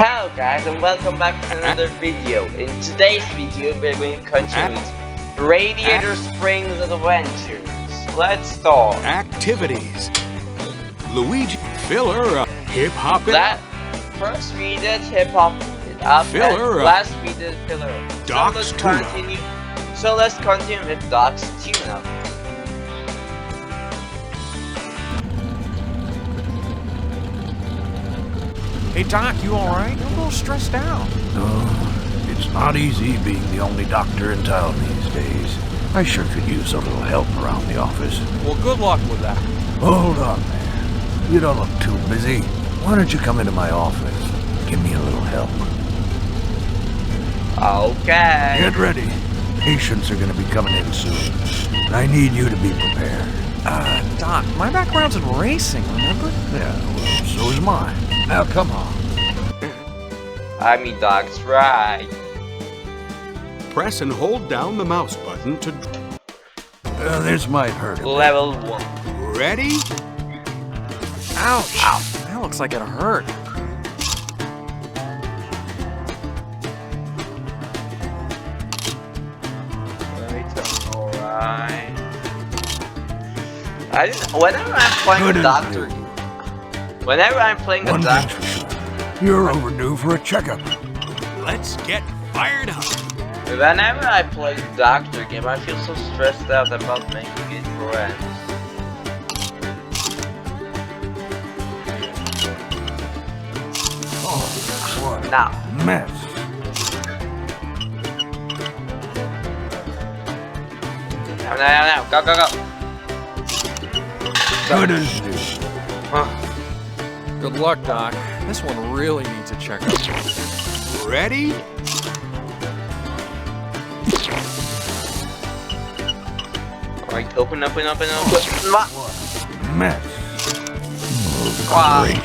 Hello guys and welcome back to another video. In today's video we're going to continue Radiator Springs Adventures. Let's start. Activities. Luigi filler hip hop it That up. first we did hip hop it up Filler and last we did filler. Doc's tune-up. So let's continue with Doc's tune-up. Hey Doc, you alright? You're a little stressed out. Oh, it's not easy being the only doctor in town these days. I sure could use a little help around the office. Well, good luck with that. Hold on there. You don't look too busy. Why don't you come into my office? Give me a little help. Okay. Get ready. Patients are going to be coming in soon. I need you to be prepared. Doc, my background's in racing, remember? Yeah, well, so is mine. Now, come on. I mean Doc's right. Press and hold down the mouse button to This might hurt a bit. Level 1. ready. Ouch! That looks like it hurt. Alright. Whenever I'm playing Good a doctor, as new. whenever I'm playing a One thing's doctor, for sure. You're overdue for a checkup. Let's get fired up. whenever I play the doctor game, I feel so stressed out about making it friends. Oh, what Now, a mess. now, go, go, go. Good as new. Good luck, Doc. This one really needs a checkup. Ready. Alright, open. What a mess. Wow. Great.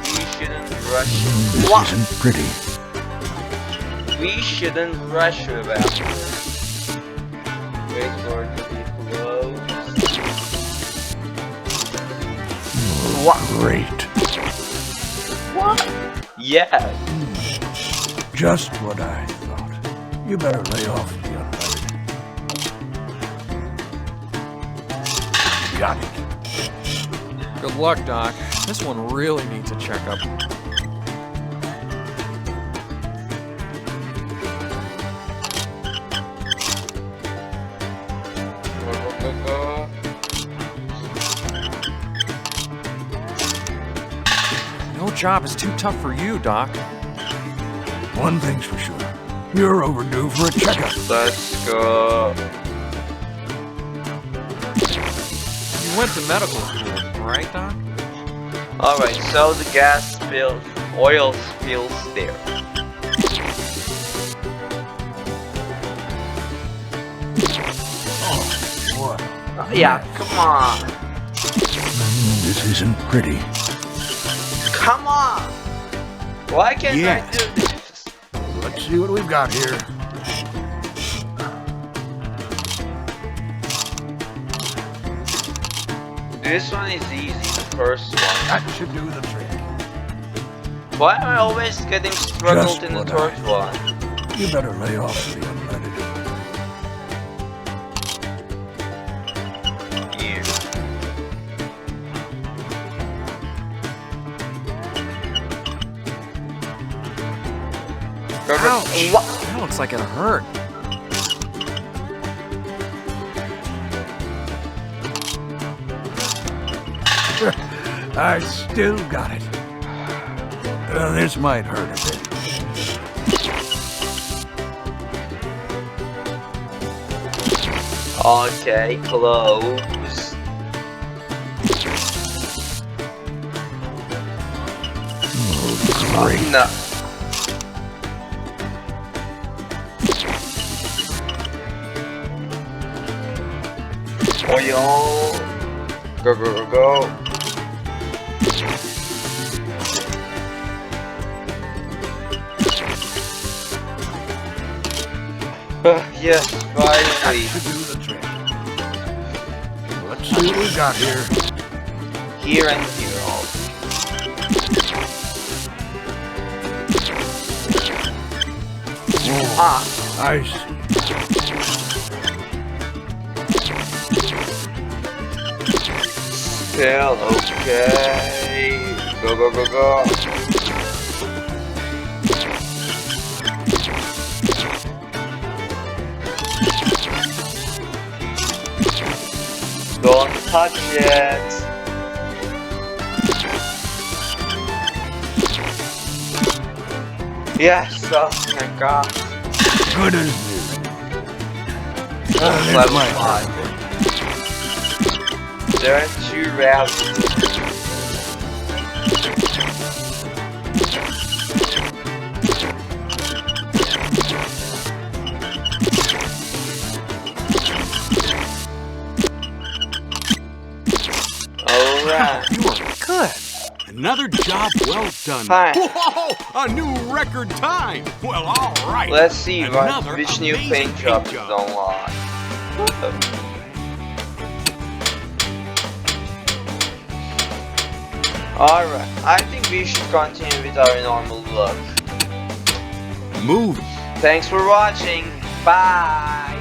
We shouldn't rush. This What? isn't pretty. We shouldn't rush about this. Wait for it to be closed. What? Great. What? Yeah. Just what I thought. You better lay off the unleaded. Got it. Good luck, Doc. This one really needs a checkup. Go. No job is too tough for you, Doc. One thing's for sure. You're overdue for a checkup. Let's go. You went to medical school, right, Doc? Alright, so the gas spills, oil spills there. Oh, what? Yeah, come on. This isn't pretty. Come on! Why can't Yes. I do this? Let's see what we've got here. This one is easy, the first one. That should do the trick. Why am I always getting struggled Just in the what third I one? You better lay off the unleaded. You. Ouch! What? That looks like it hurt. I still got it. This might hurt a bit. Okay, close. Great. No. Oil. Go, go, go, go. Yes, finally. That should do the trick. Let's Let's see what we got here. Here and here also. I see. Still okay. Go, go, go, go. Don't touch it. Yes, oh my god. Good as new. Level 5. There are 2 routes. Alright. You are good. Another job well done. Fine. Whoa! A new record time. Well, all right. Let's see Another which new amazing paint job is job. unlocked. Alright, I think we should continue with our normal look. Move. Thanks for watching. Bye.